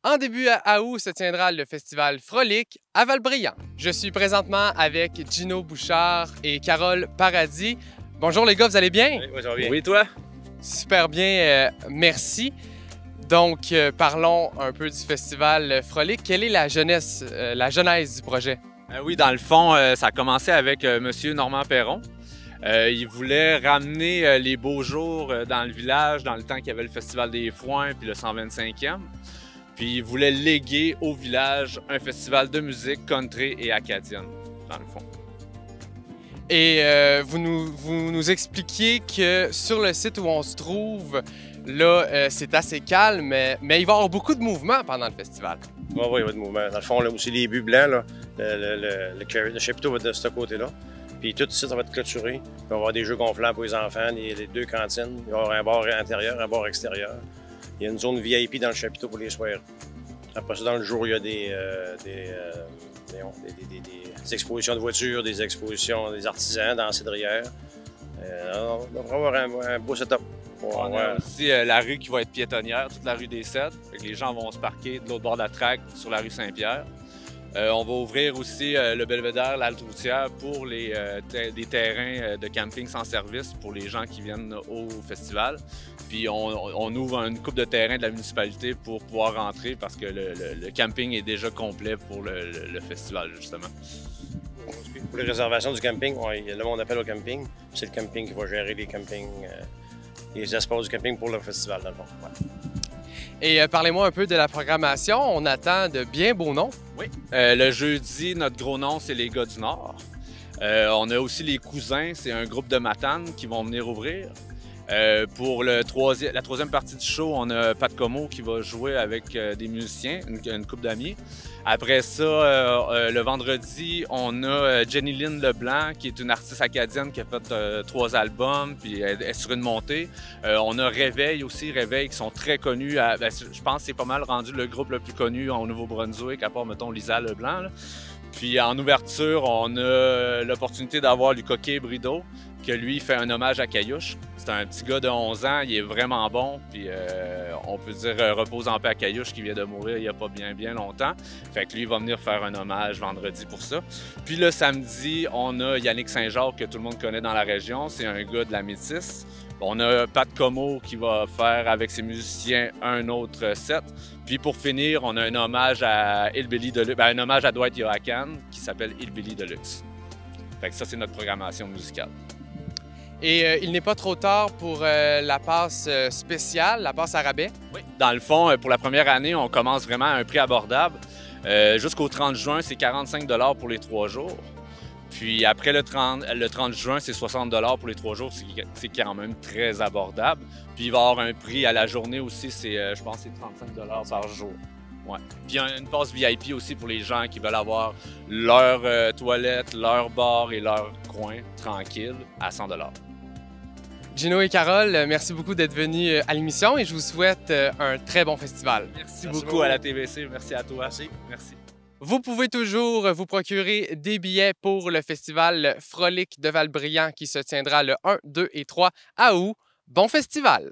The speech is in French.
En début août se tiendra le festival Frolic à Val-Bréant. Je suis présentement avec Gino Bouchard et Carole Paradis. Bonjour les gars, vous allez bien? Oui, ça va bien. Oui, toi? Super bien, merci. Donc, parlons un peu du festival Frolic. Quelle est la genèse du projet? Oui, dans le fond, ça a commencé avec Monsieur Normand Perron. Il voulait ramener les beaux jours dans le village, dans le temps qu'il y avait le Festival des Foins puis le 125e. Puis il voulait léguer au village un festival de musique country et acadienne, dans le fond. Et vous nous expliquiez que sur le site où on se trouve, là, c'est assez calme, mais il va y avoir beaucoup de mouvements pendant le festival. Oui, il y a de mouvement. Dans le fond, là, aussi les buts blancs, là, le chapiteau va être de ce côté-là. Puis tout ici, ça va être clôturé. Il va y avoir des jeux gonflants pour les enfants, les deux cantines. Il va y avoir un bar intérieur, un bar extérieur. Il y a une zone VIP dans le chapiteau pour les soirées. Après ça, dans le jour, il y a des expositions de voitures, des expositions des artisans dans la cidrière. On va avoir un beau setup. On a aussi la rue qui va être piétonnière, toute la rue des Cèdres. Les gens vont se parquer de l'autre bord de la traque sur la rue Saint-Pierre. On va ouvrir aussi le belvédère, l'halte routière pour des terrains de camping sans service pour les gens qui viennent au festival. Puis on ouvre une coupe de terrain de la municipalité pour pouvoir rentrer parce que le camping est déjà complet pour le festival, justement. Pour les réservations du camping, le monde appelle au camping. C'est le camping qui va gérer les campings, les espaces du camping pour le festival, dans le fond. Ouais. Et parlez-moi un peu de la programmation. On attend de bien beaux noms. Oui. Le jeudi, notre gros nom, c'est les gars du Nord. On a aussi les Cousins, c'est un groupe de Matane qui vont venir ouvrir. Pour la troisième partie du show, on a Pat Como qui va jouer avec des musiciens, une couple d'amis. Après ça, le vendredi, on a Jenny Lynn Leblanc, qui est une artiste acadienne qui a fait 3 albums, puis elle est sur une montée. On a Réveil aussi, Réveil, qui sont très connus. Je pense que c'est pas mal rendu le groupe le plus connu au Nouveau-Brunswick, à part, mettons, Lisa Leblanc. Là. Puis en ouverture, on a l'opportunité d'avoir Lucas Brideau, que lui fait un hommage à Caillouche. C'est un petit gars de 11 ans, il est vraiment bon, puis on peut dire repose en paix à Caillouche qui vient de mourir il n'y a pas bien longtemps. Fait que lui, il va venir faire un hommage vendredi pour ça. Puis le samedi, on a Yannick Saint-Jacques que tout le monde connaît dans la région, c'est un gars de la Métis. On a Pat Como qui va faire avec ses musiciens un autre set. Puis pour finir, on a un hommage à Hillbilly Deluxe, un hommage à Dwight Yoakam qui s'appelle Hillbilly Deluxe. Fait que ça, c'est notre programmation musicale. Et il n'est pas trop tard pour la passe spéciale, la passe à rabais? Oui. Dans le fond, pour la première année, on commence vraiment à un prix abordable. Jusqu'au 30 juin, c'est 45 $ pour les 3 jours. Puis après le 30 juin, c'est 60 $ pour les 3 jours, c'est quand même très abordable. Puis il va y avoir un prix à la journée aussi, je pense que c'est 35 $ par jour. Ouais. Puis il y a une passe VIP aussi pour les gens qui veulent avoir leur toilette, leur bar et leur coin tranquille à 100 $. Gino et Carole, merci beaucoup d'être venus à l'émission et je vous souhaite un très bon festival. Merci beaucoup à la TVC, merci à toi. Merci. Vous pouvez toujours vous procurer des billets pour le festival Frolic de Val-Bréant qui se tiendra le 1, 2 et 3 août. Bon festival!